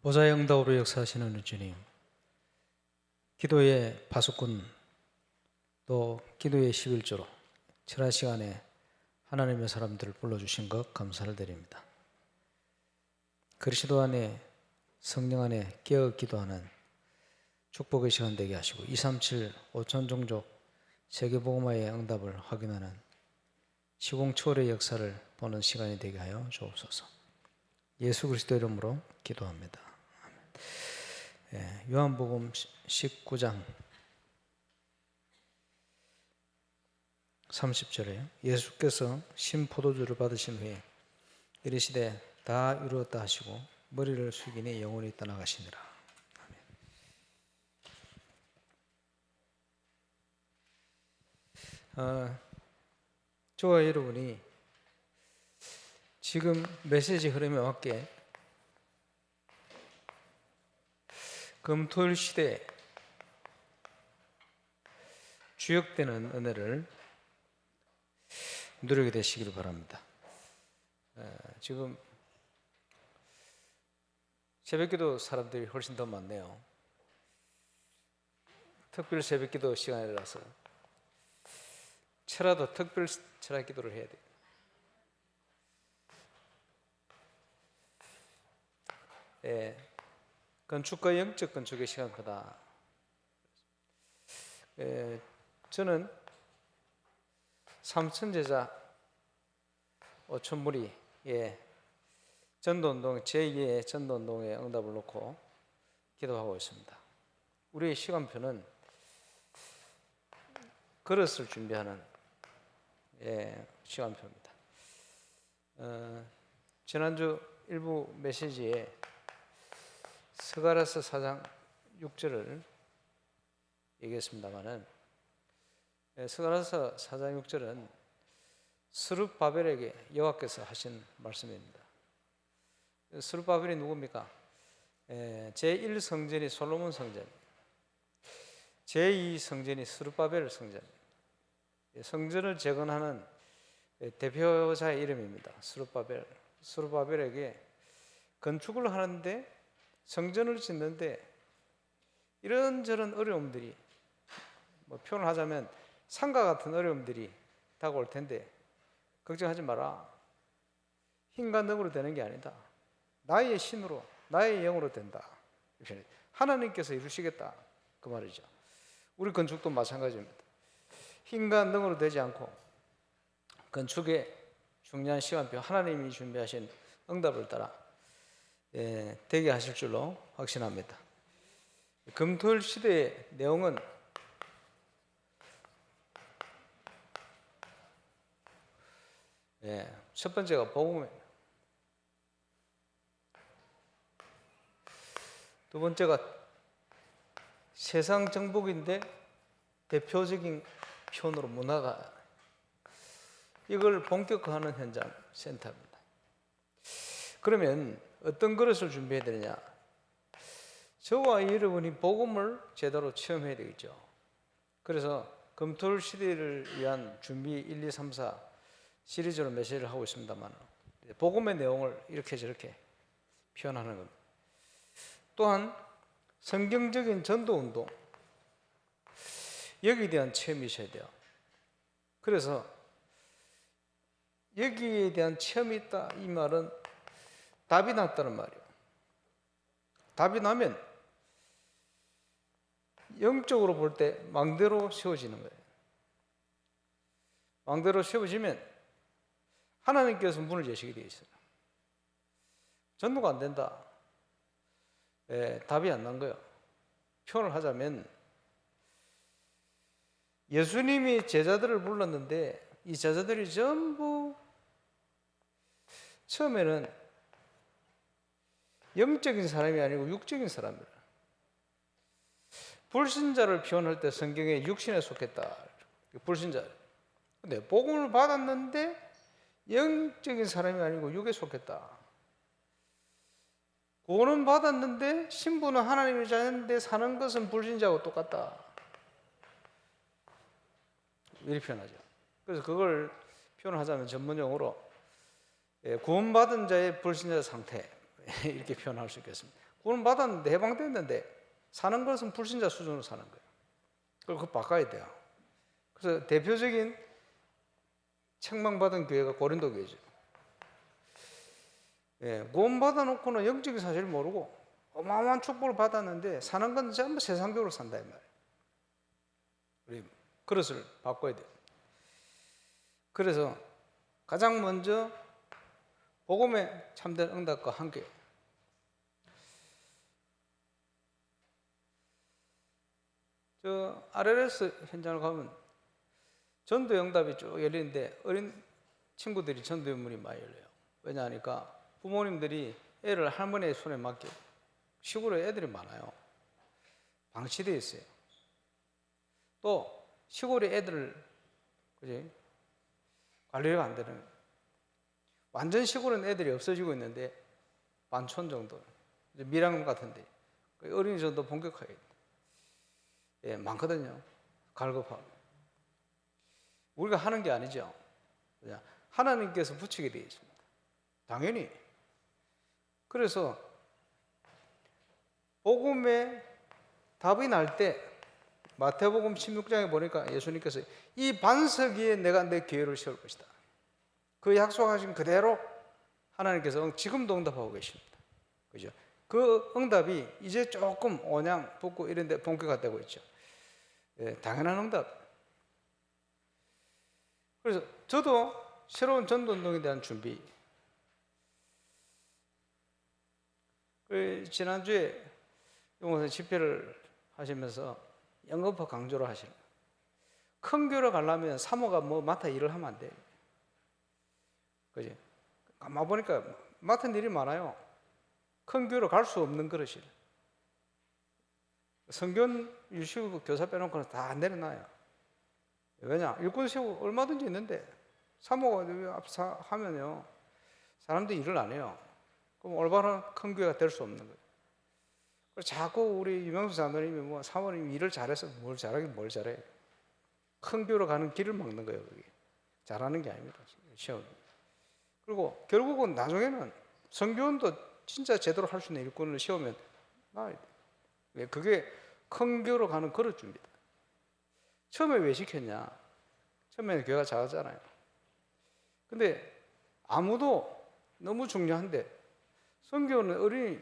보좌의 응답으로 역사하시는 우리 주님, 기도의 파수꾼 또 기도의 11조로 철학 시간에 하나님의 사람들을 불러주신 것 감사를 드립니다. 그리스도 안에 성령 안에 깨어 기도하는 축복의 시간 되게 하시고 237 5천 종족 세계복음화의 응답을 확인하는 시공 초월의 역사를 보는 시간이 되게 하여 주옵소서. 예수 그리스도 이름으로 기도합니다. 요한복음 19장 30절에 예수께서 신포도주를 받으신 후에 이르시되 다 이루었다 하시고 머리를 숙이니 영원히 떠나가시니라. 아멘. 저와 여러분이 지금 메시지 흐름에 맞게 금토일 시대에 주역되는 은혜를 누리게 되시기를 바랍니다. 지금 새벽기도 사람들이 훨씬 더 많네요. 특별 새벽기도 시간이라서 철야도 특별 철야기도를 해야 돼요. 건축과 영적 건축의 시간보다 저는 삼천제자 오천무리의 전도운동 제2의 전도운동의 응답을 놓고 기도하고 있습니다. 우리의 시간표는 그릇을 준비하는 시간표입니다. 지난주 일부 메시지에 스가랴서 4장 6절을 얘기했습니다마는 스가랴서 4장 6절은 스룹바벨에게 여호와께서 하신 말씀입니다. 스룹바벨이 누굽니까? 제1 성전이 솔로몬 성전, 제2 성전이 스룹바벨 성전, 성전을 재건하는 대표자의 이름입니다. 스룹바벨에게 건축을 하는데 성전을 짓는데 이런저런 어려움들이 표현을 하자면 산과 같은 어려움들이 다가올 텐데 걱정하지 마라. 힘과 능으로 되는 게 아니다. 나의 신으로 나의 영으로 된다. 하나님께서 이루시겠다 그 말이죠. 우리 건축도 마찬가지입니다. 힘과 능으로 되지 않고 건축의 중요한 시간표 하나님이 준비하신 응답을 따라 되게 하실 줄로 확신합니다. 금토일 시대의 내용은 첫 번째가 복음입니다. 두 번째가 세상 정복인데 대표적인 표현으로 문화가 이걸 본격화하는 현장 센터입니다. 그러면 어떤 그릇을 준비해야 되느냐? 저와 여러분이 복음을 제대로 체험해야 되겠죠. 그래서 금토일 시대를 위한 준비 1, 2, 3, 4 시리즈로 메시지를 하고 있습니다만 복음의 내용을 이렇게 저렇게 표현하는 겁니다. 또한 성경적인 전도운동 여기에 대한 체험이 있어야 돼요. 그래서 여기에 대한 체험이 있다 이 말은 답이 났다는 말이에요. 답이 나면 영적으로 볼 때 망대로 세워지는 거예요. 망대로 세워지면 하나님께서 문을 여시게 되어 있어요. 전도가 안 된다. 답이 안 난 거예요. 표현을 하자면 예수님이 제자들을 불렀는데 이 제자들이 전부 처음에는 영적인 사람이 아니고 육적인 사람이라. 불신자를 표현할 때 성경에 육신에 속했다. 불신자. 근데 복음을 받았는데 영적인 사람이 아니고 육에 속했다. 구원은 받았는데 신부는 하나님의 자녀인데 사는 것은 불신자하고 똑같다. 이렇게 표현하죠. 그래서 그걸 표현하자면 전문용어로 구원받은 자의 불신자 상태 이렇게 표현할 수 있겠습니다. 구원 받았는데 해방됐는데 사는 것은 불신자 수준으로 사는 거예요. 그걸 그거 바꿔야 돼요. 그래서 대표적인 책망받은 교회가 고린도 교회죠. 예, 구원 받아놓고는 영적인 사실을 모르고 어마어마한 축복을 받았는데 사는 건 전부 세상적으로 산다 이 말이에요. 우리 그릇을 바꿔야 돼요. 그래서 가장 먼저 복음의 참된 응답과 함께 저 RLS 현장을 가면 전도 응답이 쭉 열리는데 어린 친구들이 전도 연문이 많이 열려요. 왜냐하니까 부모님들이 애를 할머니의 손에 맡기고 시골에 애들이 많아요. 방치되어 있어요. 또 시골에 애들을 그지? 관리가 안 되는 거예요. 완전 시골은 애들이 없어지고 있는데 반촌 정도 밀양 같은데 어린이 전도 본격화해야 돼. 예, 많거든요. 갈급하고 우리가 하는 게 아니죠. 하나님께서 붙이게 되어 있습니다. 당연히. 그래서 복음의 답이 날 때 마태복음 16장에 보니까 예수님께서 이 반석 위에 내가 내 교회를 세울 것이다. 그 약속하신 그대로 하나님께서 지금도 응답하고 계십니다. 그죠? 그 응답이 이제 조금 온양 붙고 이런 데 본격화되고 있죠. 예, 당연한 응답. 그래서 저도 새로운 전도운동에 대한 준비. 지난주에 용호선 집회를 하시면서 영업화 강조를 하시는 거예요. 큰 교회를 가려면 사모가 뭐 맡아 일을 하면 안 돼요. 그지? 아마 보니까 맡은 일이 많아요. 큰 교회로 갈 수 없는 그릇이래. 성견 유시고 교사 빼놓고는 다 내려놔요. 왜냐? 일꾼 세우고 얼마든지 있는데 사모가 앞서 하면요 사람들이 일을 안 해요. 그럼 올바른 큰 교회가 될 수 없는 거예요. 자꾸 우리 유명수 장로님이 뭐 사모님이 일을 잘해서 뭘 잘하긴 뭘 잘해. 큰 교회로 가는 길을 막는 거예요. 그게 잘하는 게 아닙니다. 시험. 그리고 결국은 나중에는 선교원도 진짜 제대로 할 수 있는 일꾼을 세우면 나와야 돼. 그게 큰 교회로 가는 그릇 준비다. 처음에 왜 시켰냐? 처음에는 교회가 작았잖아요. 근데 아무도 너무 중요한데 선교는 어린이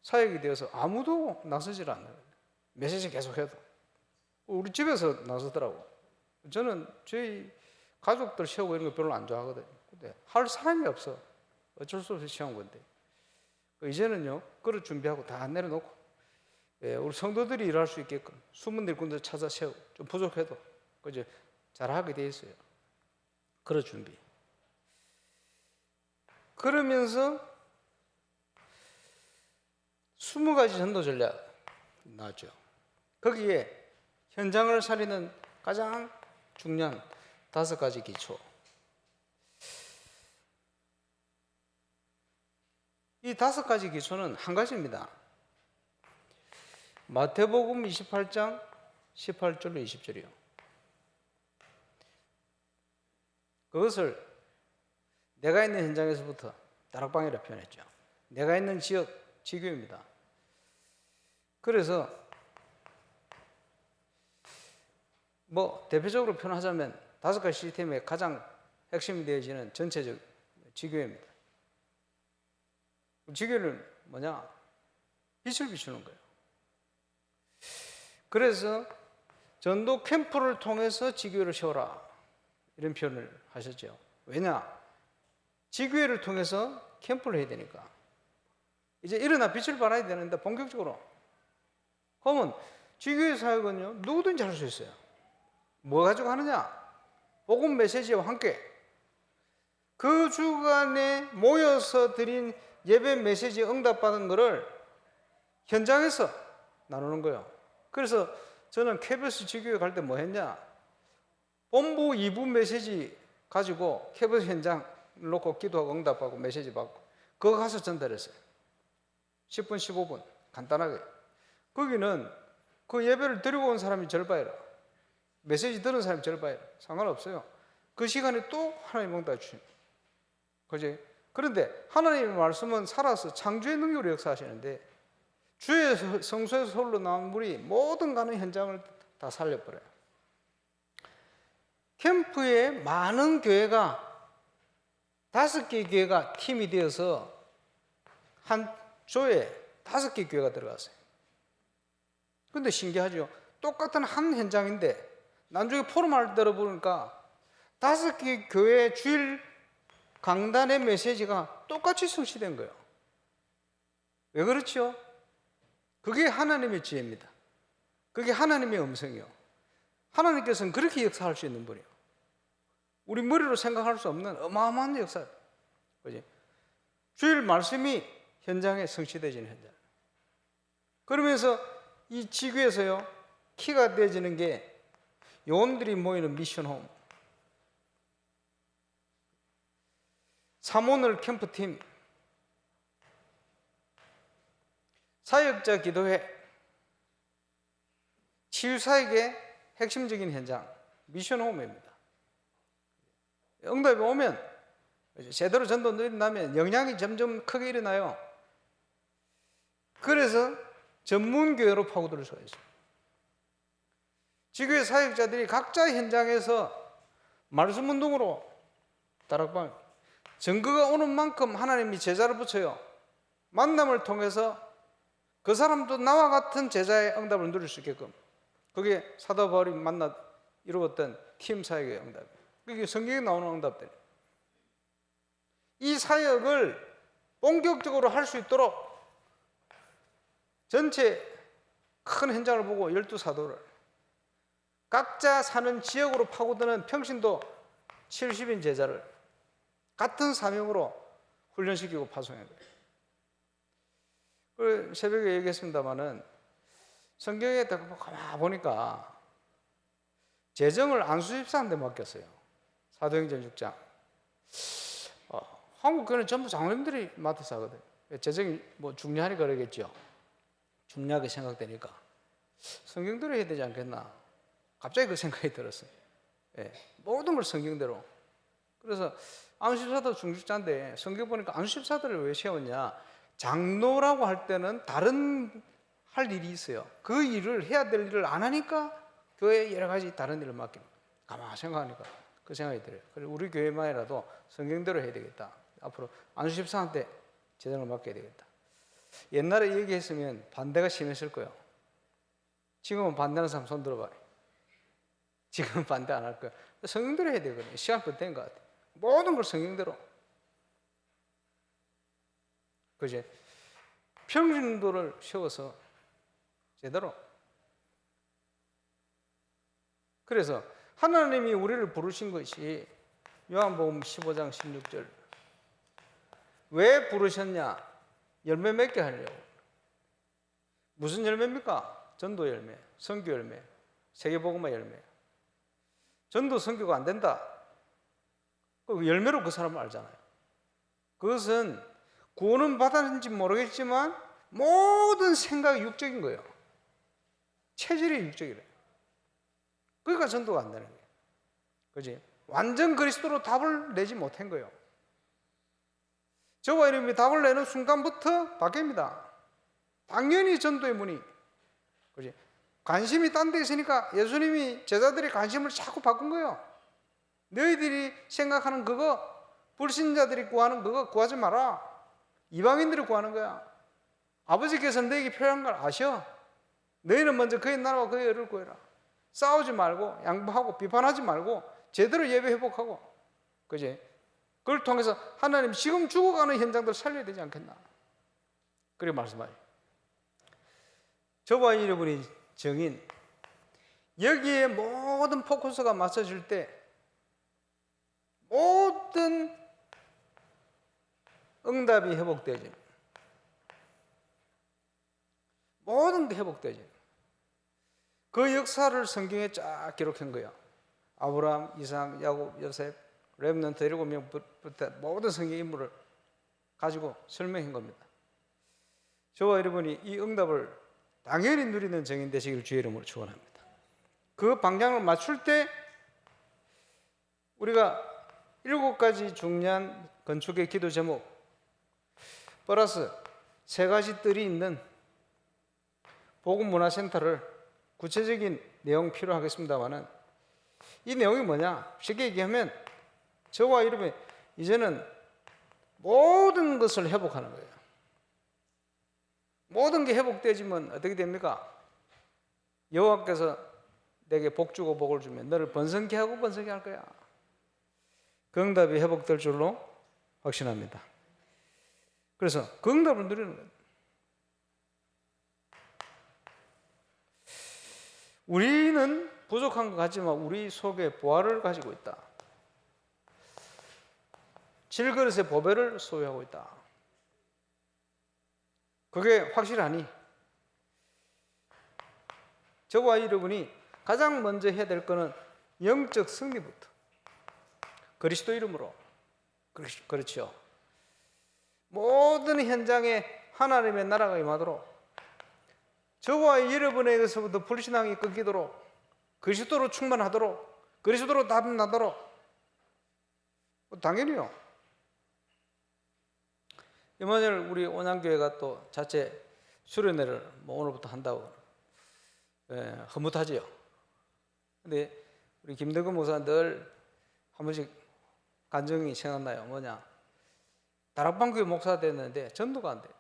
사역이 되어서 아무도 나서질 않아요. 메시지 계속해도. 우리 집에서 나서더라고. 저는 저희 가족들 세우고 이런 거 별로 안 좋아하거든요. 근데 할 사람이 없어. 어쩔 수 없이 세운 건데. 이제는요, 그릇 준비하고 다 내려놓고, 우리 성도들이 일할 수 있게끔 숨은 일꾼들 찾아 세우고, 좀 부족해도, 그죠? 잘하게 돼 있어요. 그릇 준비. 그러면서 20가지 전도 전략 나왔죠. 거기에 현장을 살리는 가장 중요한 5가지 기초. 이 5가지 기초는 한 가지입니다. 마태복음 28장 18절로 20절이요. 그것을 내가 있는 현장에서부터 다락방이라 표현했죠. 내가 있는 지역, 지교입니다. 그래서 뭐 대표적으로 표현하자면 5가지 시스템의 가장 핵심이 되어지는 전체적 지교입니다. 지교는 뭐냐? 빛을 비추는 거예요. 그래서 전도 캠프를 통해서 지교회를 세워라 이런 표현을 하셨죠. 왜냐? 지교회를 통해서 캠프를 해야 되니까 이제 일어나 빛을 발해야 되는데 본격적으로 그러면 지교회 사역은요 누구든지 할 수 있어요. 뭐 가지고 하느냐? 복음 메시지와 함께 그 주간에 모여서 드린 예배 메시지에 응답받은 것을 현장에서 나누는 거예요. 그래서 저는 KBS 지교회 갈 때 뭐 했냐? 본부 2부 메시지 가지고 KBS 현장 놓고 기도하고 응답하고 메시지 받고 그거 가서 전달했어요. 10분 15분 간단하게. 거기는 그 예배를 드리고 온 사람이 절반이라 메시지 들은 사람이 절반이라 상관없어요. 그 시간에 또 하나님 응답 주십니다. 그지? 그런데 하나님의 말씀은 살아서 창조의 능력으로 역사하시는데 주의 성소에서 홀로 나온 물이 모든 가는 현장을 다 살려버려요. 캠프에 많은 교회가 5개 교회가 팀이 되어서 한 조에 5개 교회가 들어갔어요. 근데 신기하죠. 똑같은 한 현장인데 나중에 포럼을 들어보니까 5개 교회 주일 강단의 메시지가 똑같이 성취된 거예요. 왜 그렇죠? 그게 하나님의 지혜입니다. 그게 하나님의 음성이요. 하나님께서는 그렇게 역사할 수 있는 분이에요. 우리 머리로 생각할 수 없는 어마어마한 역사. 그지? 주일 말씀이 현장에 성취되지는 현장. 그러면서 이 지구에서요, 키가 되어지는 게 요원들이 모이는 미션홈, 삼오늘 캠프팀, 사역자 기도회, 치유사역의 핵심적인 현장, 미션홈입니다. 응답이 오면 제대로 전도 일어나면 영향이 점점 크게 일어나요. 그래서 전문교회로 파고들 수가 있어요. 지교회 사역자들이 각자 현장에서 말씀운동으로 다락방 증거가 오는 만큼 하나님이 제자를 붙여요. 만남을 통해서 그 사람도 나와 같은 제자의 응답을 누릴 수 있게끔, 그게 사도 바울이 만나 이루었던 팀 사역의 응답이에요. 그게 성경에 나오는 응답들. 이 사역을 본격적으로 할 수 있도록 전체 큰 현장을 보고 12사도를 각자 사는 지역으로 파고드는 평신도 70인 제자를 같은 사명으로 훈련시키고 파송한 거예요. 새벽에 얘기했습니다마는 성경에 가만 보니까 재정을 안수집사한테 맡겼어요. 사도행전 6장. 한국 교회는 전부 장로님들이 맡아서 하거든요. 재정이 뭐 중요하니까 그러겠죠. 중요하게 생각되니까 성경대로 해야 되지 않겠나. 갑자기 그 생각이 들었어요. 예, 모든 걸 성경대로. 그래서 안수집사도 중직자인데 성경 보니까 안수집사들을 왜 세웠냐. 장로라고 할 때는 다른 할 일이 있어요. 그 일을 해야 될 일을 안 하니까 교회에 여러 가지 다른 일을 맡깁니다. 가만히 생각하니까 그 생각이 들어요. 그래서 우리 교회만이라도 성경대로 해야 되겠다. 앞으로 안수집사한테 재정을 맡겨야 되겠다. 옛날에 얘기했으면 반대가 심했을 거예요. 지금은 반대하는 사람 손 들어봐요. 지금은 반대 안 할 거예요. 성경대로 해야 되거든요. 시간표 된 것 같아요. 모든 걸 성경대로. 그지? 평신도를 세워서 제대로. 그래서 하나님이 우리를 부르신 것이 요한복음 15장 16절. 왜 부르셨냐? 열매 맺게 하려고. 무슨 열매입니까? 전도 열매, 선교 열매, 세계복음화 열매. 전도 선교가 안 된다. 그 열매로 그 사람을 알잖아요. 그것은 구원은 받았는지 모르겠지만 모든 생각이 육적인 거예요. 체질이 육적이래요. 그러니까 전도가 안 되는 거예요. 그지? 완전 그리스도로 답을 내지 못한 거예요. 저와 이름이 답을 내는 순간부터 바뀝니다. 당연히 전도의 문이. 그지? 관심이 딴 데 있으니까 예수님이 제자들의 관심을 자꾸 바꾼 거예요. 너희들이 생각하는 그거, 불신자들이 구하는 그거 구하지 마라. 이방인들이 구하는 거야. 아버지께서 너에게 필요한 걸 아셔. 너희는 먼저 그의 나라와 그의 의를 구해라. 싸우지 말고 양보하고 비판하지 말고 제대로 예배 회복하고. 그지? 그걸 통해서 하나님 지금 죽어가는 현장들을 살려야 되지 않겠나. 그래 말씀하죠. 저와 여러분이 정인, 여기에 모든 포커스가 맞춰질 때 모든 응답이 회복되지. 모든 게 회복되지. 그 역사를 성경에 쫙 기록한 거예요. 아브라함, 이삭, 야곱, 요셉, 렘넌트 7명부터 모든 성경 인물을 가지고 설명한 겁니다. 저와 여러분이 이 응답을 당연히 누리는 정인 되시길 주의 이름으로 축원합니다. 그 방향을 맞출 때 우리가 7가지 중요한 건축의 기도 제목 플러스 3가지 뜰이 있는 복음문화센터를 구체적인 내용 필요하겠습니다만은 이 내용이 뭐냐? 쉽게 얘기하면 저와 여러분이 이제는 모든 것을 회복하는 거예요. 모든 게 회복되지면 어떻게 됩니까? 여호와께서 내게 복 주고 복을 주면 너를 번성케 하고 번성케 할 거야. 그 응답이 회복될 줄로 확신합니다. 그래서 그 응답을 누리는 거예요. 우리는 부족한 것 같지만 우리 속에 보화를 가지고 있다. 질그릇의 보배를 소유하고 있다. 그게 확실하니 저와 여러분이 가장 먼저 해야 될 것은 영적 승리부터 그리스도 이름으로 그렇죠. 모든 현장에 하나님의 나라가 임하도록 저와 여러분에게서부터 불신앙이 끊기도록 그리스도로 충만하도록 그리스도로 답이 나도록 당연히요. 이번에 우리 온양교회가 또 자체 수련회를 오늘부터 한다고 흐뭇하지요. 근데 우리 김덕근 목사 늘 한 번씩 간증이 생각나요. 뭐냐, 다락방교회 목사가 됐는데 전도가 안 돼요.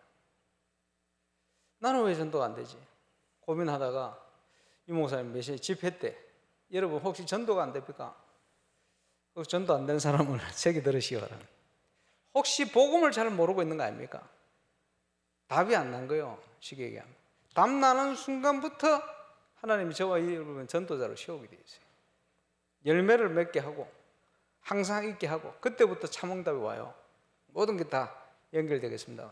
나는 왜 전도가 안 되지? 고민하다가 이 목사님 몇 시에 집회 때 여러분 혹시 전도가 안 됩니까? 혹시 전도 안 되는 사람은 책이 들으시기 바랍니다. 혹시 복음을 잘 모르고 있는 거 아닙니까? 답이 안 난 거예요. 쉽게 얘기하면 답 나는 순간부터 하나님이 저와 여러분 전도자로 세우게 되어 있어요. 열매를 맺게 하고 항상 있게 하고 그때부터 참응답이 와요. 모든 게 다 연결되겠습니다.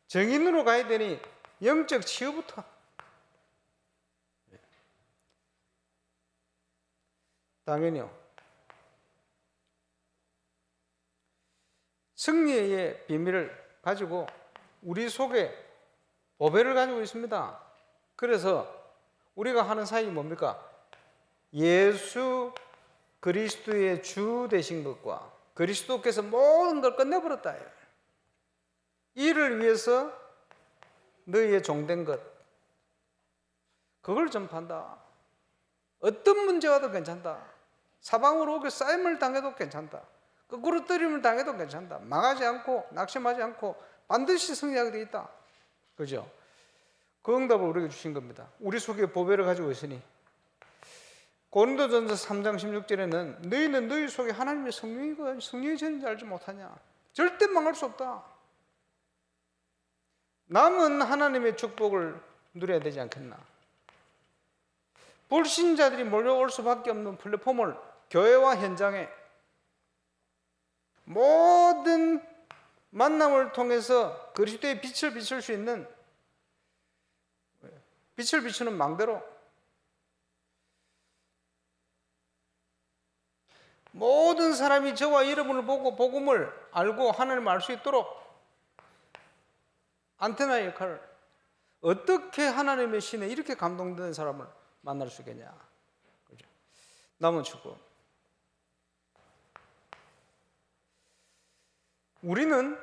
정인으로 가야 되니 영적 치유부터. 당연히요. 승리의 비밀을 가지고 우리 속에 보배를 가지고 있습니다. 그래서 우리가 하는 사역이 뭡니까? 예수 그리스도의 주 되신 것과 그리스도께서 모든 걸 끝내버렸다. 이를 위해서 너희의 종된 것, 그걸 전파한다. 어떤 문제 와도 괜찮다. 사방으로 오게 싸임을 당해도 괜찮다. 거꾸로 때림을 당해도 괜찮다. 망하지 않고 낙심하지 않고 반드시 승리하게 되어 있다. 그죠? 그 응답을 우리에게 주신 겁니다. 우리 속에 보배를 가지고 있으니 고린도전서 3장 16절에는 너희는 너희 속에 하나님의 성령이 전인지 알지 못하냐? 절대 망할 수 없다. 남은 하나님의 축복을 누려야 되지 않겠나? 불신자들이 몰려올 수밖에 없는 플랫폼을 교회와 현장에 모든 만남을 통해서 그리스도의 빛을 비출 수 있는, 빛을 비추는 망대로 모든 사람이 저와 여러분을 보고 복음을 알고 하나님을 알 수 있도록 안테나의 역할을, 어떻게 하나님의 신에 이렇게 감동되는 사람을 만날 수 있겠냐. 그죠? 남은 축복. 우리는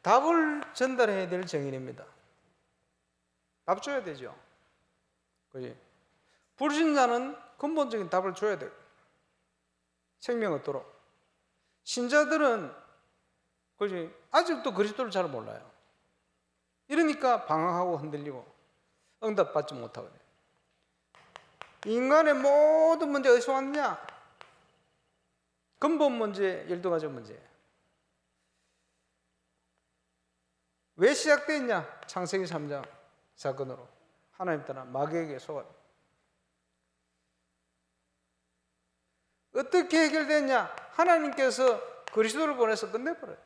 답을 전달해야 될 정인입니다. 답 줘야 되죠. 그지? 불신자는 근본적인 답을 줘야 돼요. 생명 얻도록. 신자들은 그지? 아직도 그리스도를 잘 몰라요. 이러니까 방황하고 흔들리고 응답받지 못하거든요. 인간의 모든 문제 어디서 왔느냐? 근본 문제, 12가지 문제. 왜 시작됐냐? 창세기 3장 사건으로 하나님 떠나 마귀에게 속아. 어떻게 해결됐냐? 하나님께서 그리스도를 보내서 끝내버려요.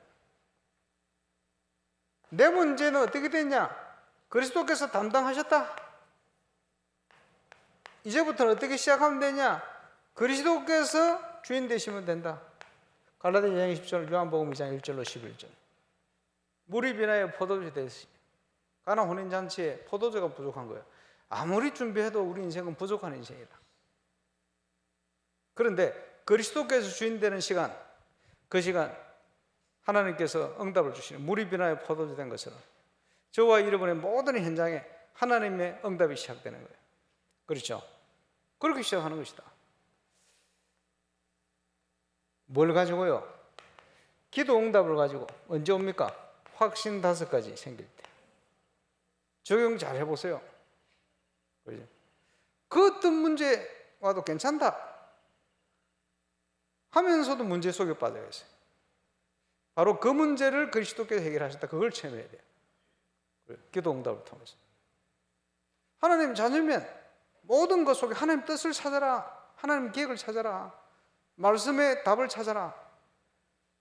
내 문제는 어떻게 됐냐? 그리스도께서 담당하셨다. 이제부터는 어떻게 시작하면 되냐? 그리스도께서 주인 되시면 된다. 갈라디아 2장 20절, 요한복음 2장 1절로 11절. 물이 비나여 포도주 되시. 가나 혼인잔치에 포도주가 부족한 거예요. 아무리 준비해도 우리 인생은 부족한 인생이다. 그런데 그리스도께서 주인 되는 시간, 그 시간 하나님께서 응답을 주시는 물이 변하여 포도주 된 것처럼 저와 여러분의 모든 현장에 하나님의 응답이 시작되는 거예요. 그렇죠? 그렇게 시작하는 것이다. 뭘 가지고요? 기도 응답을 가지고 언제 옵니까? 확신 5가지 생길 때. 적용 잘 해보세요. 그렇죠? 그 어떤 문제 와도 괜찮다 하면서도 문제 속에 빠져 있어요. 바로 그 문제를 그리스도께서 해결하셨다. 그걸 체험해야 돼요. 기도 응답을 통해서. 하나님 자녀면 모든 것 속에 하나님 뜻을 찾아라. 하나님 계획을 찾아라. 말씀의 답을 찾아라.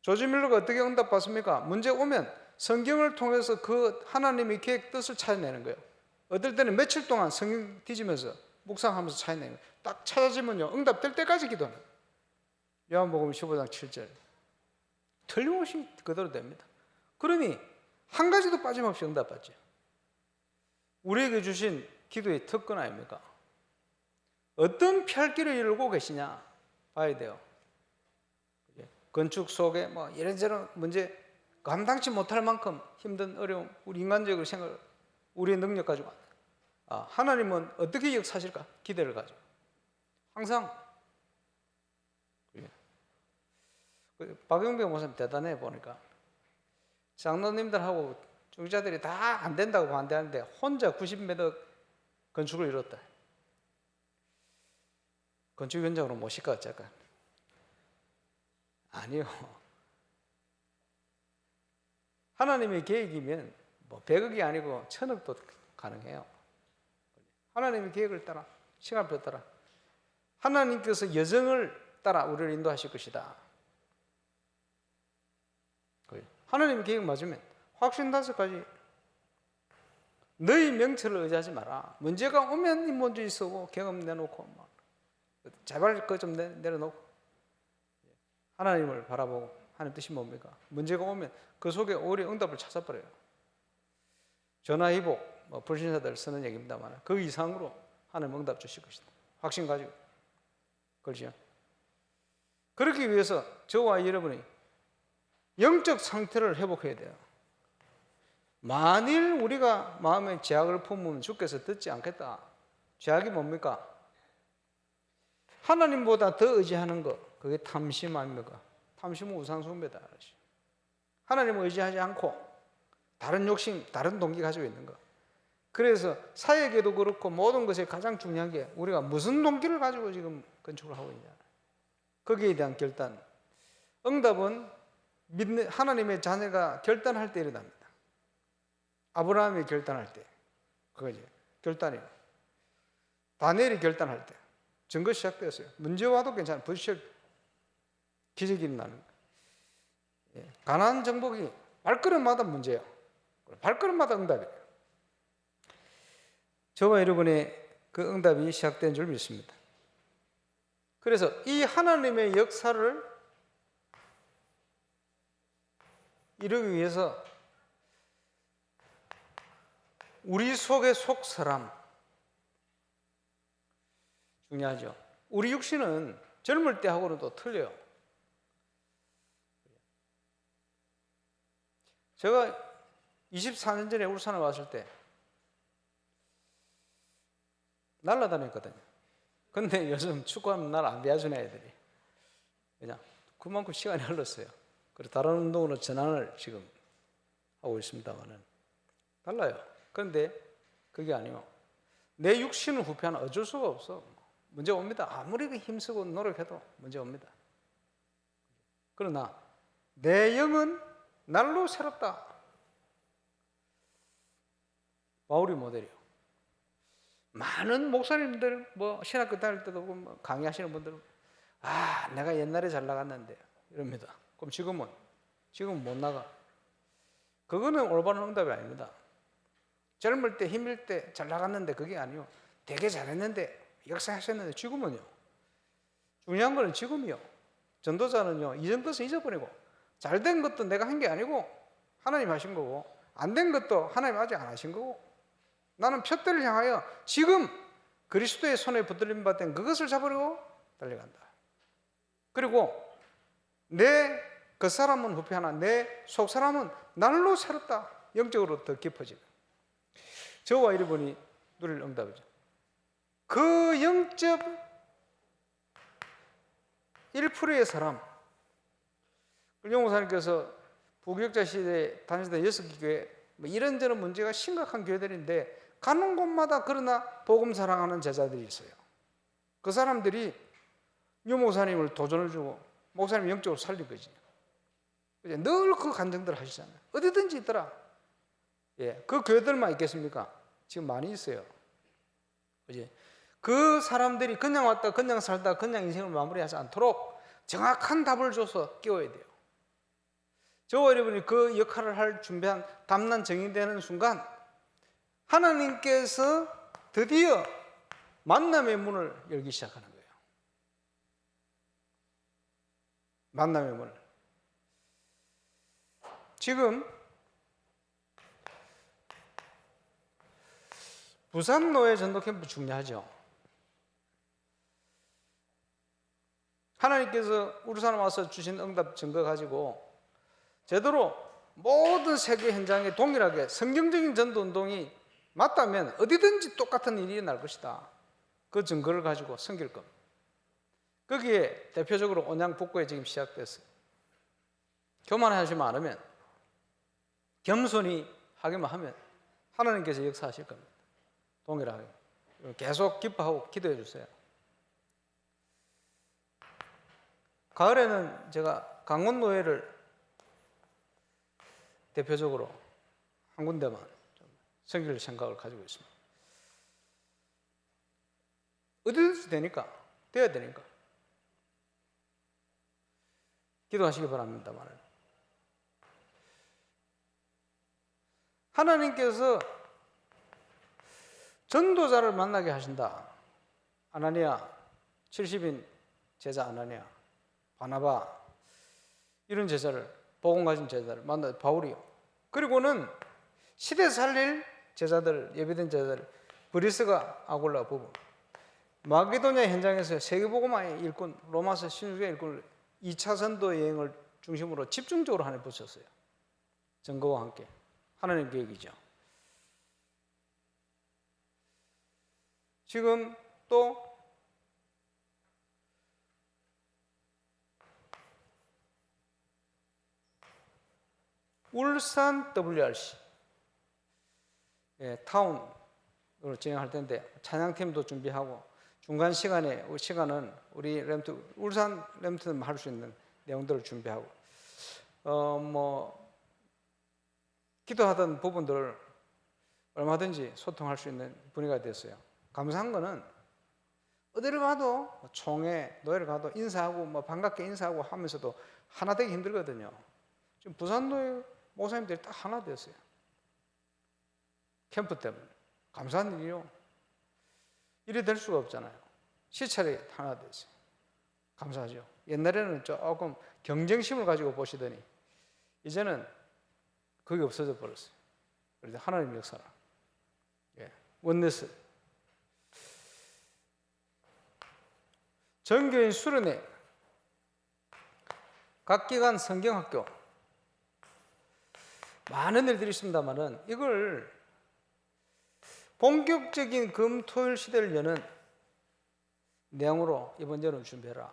조지 밀러가 어떻게 응답받습니까? 문제 오면 성경을 통해서 그 하나님의 계획 뜻을 찾아내는 거예요. 어떨 때는 며칠 동안 성경 뒤지면서 묵상하면서 찾아내는 거예요. 딱 찾아지면요 응답될 때까지 기도하는 거예요. 요한복음 15장 7절 틀림없이 그대로 됩니다. 그러니 한 가지도 빠짐없이 응답받죠. 우리에게 주신 기도의 특권 아닙니까? 어떤 피할길을 열고 계시냐 봐야 돼요. 건축 속에 뭐 이런저런 문제 감당치 못할 만큼 힘든 어려움, 우리 인간적으로 생각, 우리의 능력 가지고 하나님은 어떻게 역사하실까? 기대를 가지고 항상. 박영배 목사님 대단해 보니까 장로님들하고 중자들이 다 안 된다고 반대하는데 혼자 90m 건축을 이뤘다. 건축 현장으로 모실까 어쩔까? 아니요. 하나님의 계획이면 뭐 100억이 아니고 1000억도 가능해요. 하나님의 계획을 따라 시간표 따라 하나님께서 여정을 따라 우리를 인도하실 것이다. 하나님의 계획 맞으면 확신 5가지. 너희 명철을 의지하지 마라. 문제가 오면 인본주의 쓰고 경험 내놓고 막 제발 그거 좀 내려놓고 하나님을 바라보고 하나님 뜻이 뭡니까? 문제가 오면 그 속에 오히려 응답을 찾아버려요. 전화위복 뭐 불신자들 쓰는 얘기입니다만 그 이상으로 하나님 응답 주실 것이다. 확신 가지고. 그렇죠? 그렇기 위해서 저와 여러분이 영적 상태를 회복해야 돼요. 만일 우리가 마음에 죄악을 품으면 주께서 듣지 않겠다. 죄악이 뭡니까? 하나님보다 더 의지하는 것, 그게 탐심 아닙니까? 탐심은 우상숭배다. 하나님을 의지하지 않고 다른 욕심, 다른 동기 가지고 있는 것. 그래서 사역에도 그렇고 모든 것에 가장 중요한 게 우리가 무슨 동기를 가지고 지금 건축을 하고 있냐. 거기에 대한 결단. 응답은 믿는 하나님의 자녀가 결단할 때 일어납니다. 아브라함이 결단할 때 그거지. 결단이에요. 다니엘이 결단할 때 증거 시작되었어요. 문제 와도 괜찮아요. 부딪혀 기적이 일어나는 거예요. 가나안 정복이 발걸음마다 문제예요. 발걸음마다 응답이에요. 저와 여러분의 그 응답이 시작된 줄 믿습니다. 그래서 이 하나님의 역사를 이루기 위해서 우리 속의 속사람 중요하죠. 우리 육신은 젊을 때하고는 또 틀려요. 제가 24년 전에 울산에 왔을 때 날라다녔거든요. 근데 요즘 축구하면 날 안 배워주네 애들이. 그냥 그만큼 시간이 흘렀어요. 그리고 다른 운동으로 전환을 지금 하고 있습니다만은 달라요. 그런데 그게 아니요. 내 육신을 후퇴하는 어쩔 수가 없어. 문제 옵니다. 아무리 힘쓰고 노력해도 문제 옵니다. 그러나 내 영은 날로 새롭다. 바울이 모델이요. 많은 목사님들 뭐 신학교 다닐 때도 뭐 강의하시는 분들은 내가 옛날에 잘 나갔는데 이럽니다. 그럼 지금은 못 나가. 그거는 올바른 응답이 아닙니다. 젊을 때 힘일 때 잘 나갔는데 그게 아니요. 되게 잘했는데 역사하셨는데 지금은요. 중요한 거는 지금이요. 전도자는요. 이전 것을 잊어버리고 잘된 것도 내가 한 게 아니고 하나님 하신 거고 안 된 것도 하나님 아직 안 하신 거고 나는 표대를 향하여 지금 그리스도의 손에 붙들림 받은 그것을 잡으려고 달려간다. 그리고 내 그 사람은 후패하나 내 속 사람은 날로 새롭다. 영적으로 더 깊어지고. 저와 여러분이 누릴 응답이죠. 그 영적 1%의 사람, 영목사님께서 부교육자 시대에 다니시던 6개 교회 이런저런 문제가 심각한 교회들인데 가는 곳마다 그러나 복음 사랑하는 제자들이 있어요. 그 사람들이 유 목사님을 도전을 주고 목사님 영적으로 살린 거지. 늘 그 간증들 하시잖아요. 어디든지 있더라. 예, 그 교회들만 있겠습니까? 지금 많이 있어요. 그지? 그 사람들이 그냥 왔다, 그냥 살다, 그냥 인생을 마무리하지 않도록 정확한 답을 줘서 깨워야 돼요. 저와 여러분이 그 역할을 할 준비한 담난 정의되는 순간 하나님께서 드디어 만남의 문을 열기 시작하는 거예요. 만남의 문을. 지금 부산 노예 전도 캠프 중요하죠. 하나님께서 울산 와서 주신 응답 증거 가지고 제대로 모든 세계 현장에 동일하게 성경적인 전도 운동이 맞다면 어디든지 똑같은 일이 날 것이다. 그 증거를 가지고 섬길 겁니다. 거기에 대표적으로 온양 북구에 지금 시작됐어요. 교만하시면 않으면 겸손히 하기만 하면 하나님께서 역사하실 겁니다. 동일하게. 계속 기뻐하고 기도해 주세요. 가을에는 제가 강원노예를 대표적으로 한 군데만 섬길 생각을 가지고 있습니다. 어디든지 되니까, 돼야 되니까. 기도하시기 바랍니다만. 하나님께서 전도자를 만나게 하신다. 아나니아, 70인 제자 아나니아, 바나바, 이런 제자를, 복음 가진 제자를 만나, 바울이요. 그리고는 시대 살릴 제자들, 예비된 제자들, 브리스가 아굴라 부부, 마게도냐 현장에서 세계복음화의 일꾼, 로마서 16의 일꾼을 2차 전도 여행을 중심으로 집중적으로 하나 붙였어요. 증거와 함께. 하나님 계획이죠. 지금 또 울산 WRC 타운으로 진행할 텐데 찬양팀도 준비하고 중간 시간은 우리 램트 울산 램트만 할 수 있는 내용들을 준비하고 기도하던 부분들 얼마든지 소통할 수 있는 분위기가 됐어요. 감사한 거는 어디를 가도 총회 노예를 가도 인사하고 반갑게 인사하고 하면서도 하나 되기 힘들거든요. 지금 부산 노예 목사님들이 딱 하나 됐어요. 캠프 때문에. 감사한 일이요. 이래 될 수가 없잖아요. 시찰이 하나 됐어요. 감사하죠. 옛날에는 조금 경쟁심을 가지고 보시더니 이제는 그게 없어져 버렸어요. 그런데 하나님 역사라. 원네스. 전교인 수련회, 각 기관 성경학교, 많은 일들이 있습니다만은 이걸 본격적인 금토일 시대를 여는 내용으로 이번 여름 준비해라.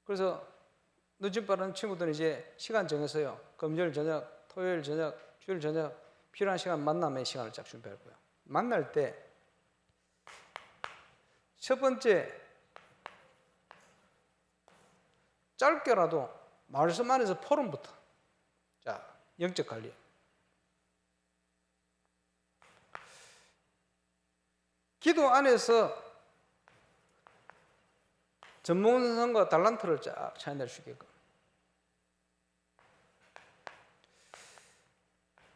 그래서 늦은 빠른 친구들은 이제 시간 정해서요. 금요일 저녁, 토요일 저녁, 주일 저녁 필요한 시간 만남의 시간을 쫙 준비할 거예요. 만날 때 첫 번째 짧게라도 말씀 안에서 포럼부터. 자, 영적 관리. 기도 안에서 전문성과 달란트를 쫙 찾아낼 수 있게끔.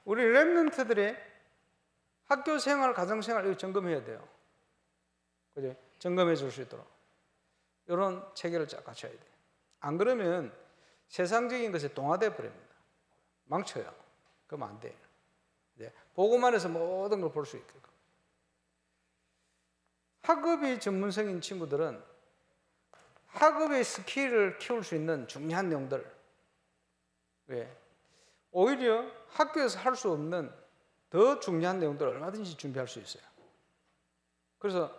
우리 랩런트들의 학교 생활, 가정 생활 이거 점검해야 돼요. 그죠? 점검해 줄 수 있도록. 이런 체계를 쫙 갖춰야 돼요. 안 그러면 세상적인 것에 동화돼 버립니다. 망쳐요. 그러면 안 돼요. 복음 안에서 모든 걸 볼 수 있게끔. 학업이 전문성인 친구들은 학업의 스킬을 키울 수 있는 중요한 내용들, 왜? 오히려 학교에서 할 수 없는 더 중요한 내용들을 얼마든지 준비할 수 있어요. 그래서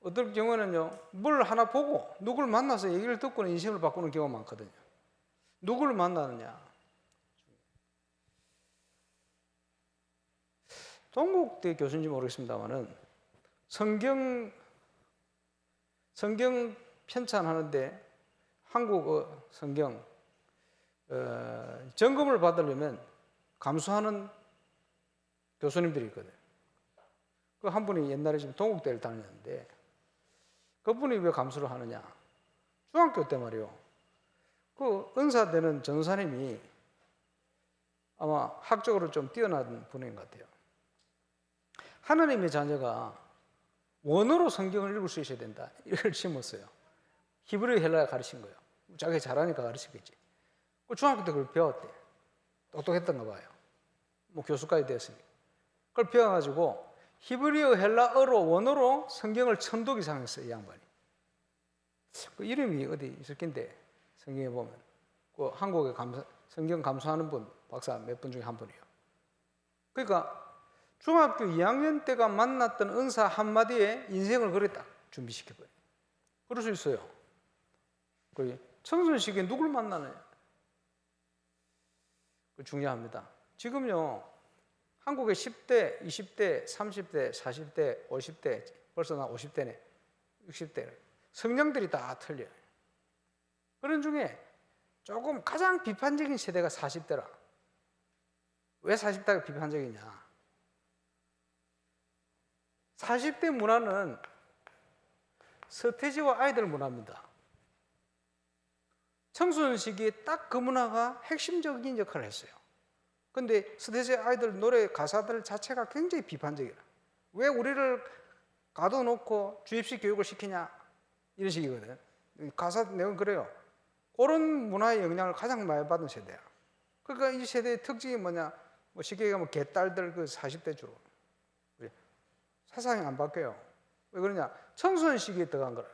어떨 경우는요, 뭘 하나 보고 누구를 만나서 얘기를 듣고는 인생을 바꾸는 경우가 많거든요. 누구를 만나느냐. 동국대 교수인지 모르겠습니다만은 성경 편찬하는데 한국어 성경 점검을 받으려면 감수하는 교수님들이 있거든요. 그 한 분이 옛날에 지금 동국대를 다녔는데 그분이 왜 감수를 하느냐? 중학교 때 말이요. 그 은사되는 전도사님이 아마 학적으로 좀 뛰어난 분인 것 같아요. 하나님의 자녀가 원어로 성경을 읽을 수 있어야 된다. 이걸 심었어요. 히브리 헬라어 가르친 거예요. 자기가 잘하니까 가르치겠지. 그 중학교 때 그걸 배웠대. 똑똑했던가 봐요. 뭐 교수까지 되었으니까. 그걸 배워가지고 히브리어 헬라어로 원어로 성경을 1000독 이상 했어요. 이 양반이. 그 이름이 어디 있을 텐데 성경에 보면 그 한국에 성경 감수하는 분 박사 몇 분 중에 한 분이요. 그러니까 중학교 2학년 때가 만났던 은사 한마디에 인생을 그래 딱 준비시켜버려요. 그럴 수 있어요. 청소년 시기에 누굴 만나느냐. 중요합니다. 지금요, 한국의 10대, 20대, 30대, 40대, 50대, 벌써 나 50대네, 60대, 성향들이 다 틀려요. 그런 중에 조금 가장 비판적인 세대가 40대라. 왜 40대가 비판적이냐? 40대 문화는 서태지와 아이들 문화입니다. 청소년 시기에 딱 그 문화가 핵심적인 역할을 했어요. 근데 서태지 아이들 노래 가사들 자체가 굉장히 비판적이라. 왜 우리를 가둬놓고 주입식 교육을 시키냐? 이런 식이거든. 가사 내용 그래요. 그런 문화의 영향을 가장 많이 받은 세대야. 그러니까 이 세대의 특징이 뭐냐? 뭐 쉽게 얘기하면 개딸들 그 40대 주로. 사상이 안 바뀌어요. 왜 그러냐? 청소년 시기에 들어간 거라.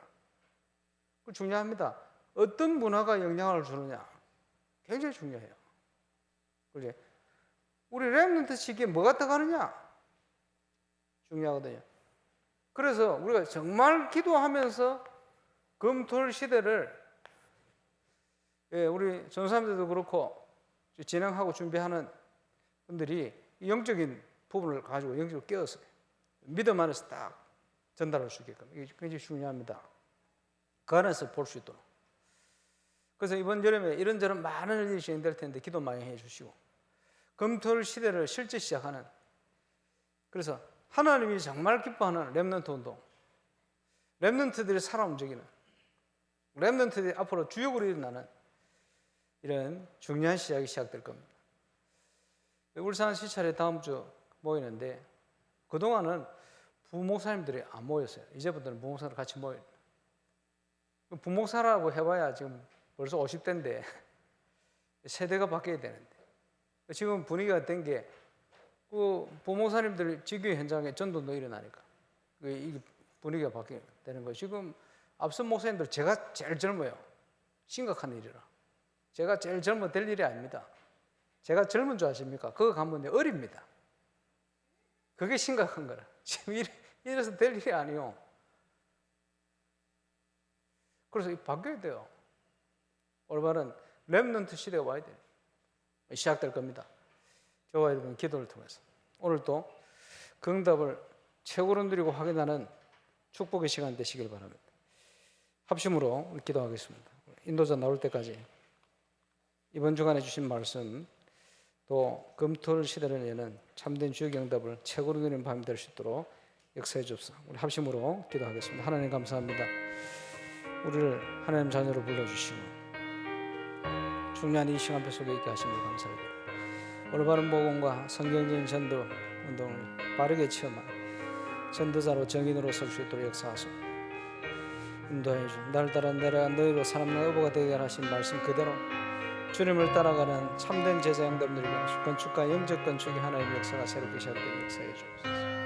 그 중요합니다. 어떤 문화가 영향을 주느냐? 굉장히 중요해요. 그지? 우리 렘넌트 시기에 뭐가 들어가느냐? 중요하거든요. 그래서 우리가 정말 기도하면서 금토일 시대를 우리 전사님들도 그렇고 진행하고 준비하는 분들이 영적인 부분을 가지고 영적으로 깨었어요. 믿음 안에서 딱 전달할 수 있게끔. 이게 굉장히 중요합니다. 그 안에서 볼 수 있도록. 그래서 이번 여름에 이런저런 많은 일이 진행될 텐데 기도 많이 해주시고 금토일 시대를 실제 시작하는, 그래서 하나님이 정말 기뻐하는 렘넌트 운동, 렘넌트들이 살아 움직이는, 렘넌트들이 앞으로 주역으로 일어나는 이런 중요한 시작이 시작될 겁니다. 울산 시찰에 다음 주 모이는데 그동안은 부목사님들이 안 모였어요. 이제부터는 부목사들 같이 모여요. 부목사라고 해봐야 지금 벌써 50대인데 세대가 바뀌어야 되는데 지금 분위기가 된 게 그 부목사님들 직위 현장에 전도도 일어나니까 이 분위기가 바뀌어야 되는 거예요. 지금 앞선 목사님들 제가 제일 젊어요. 심각한 일이라. 제가 제일 젊어 될 일이 아닙니다. 제가 젊은 줄 아십니까? 그거 가면 어립니다. 그게 심각한 거라. 지금 이래서 될 일이 아니요. 그래서 바뀌어야 돼요. 올바른 렘넌트 시대가 와야 돼요. 시작될 겁니다. 저와 여러분 기도를 통해서 오늘도 그 응답을 최고로 누리고 확인하는 축복의 시간 되시길 바랍니다. 합심으로 기도하겠습니다. 인도자 나올 때까지 이번 주간에 주신 말씀 또 금토일 시대를 여는 참된 주의 응답을 최고로 누리는 밤이 될 수 있도록 역사해 주옵소서. 우리 합심으로 기도하겠습니다. 하나님 감사합니다. 우리를 하나님 자녀로 불러주시고 중요한 이 시간 배 속에 있게 하심을 감사드립니다. 올바른 복음과 성경적인 전도 운동을 빠르게 체험한 전도자로 정인으로 설 수 있도록 역사하소서. 인도해 주. 날 따라 내려가 너희로 사람의 어부가 되게 하신 말씀 그대로 주님을 따라가는 참된 제자 양들 누리고 건축과 영적 건축이 하나님의 역사가 새롭게 시작되는 역사해 주옵소서.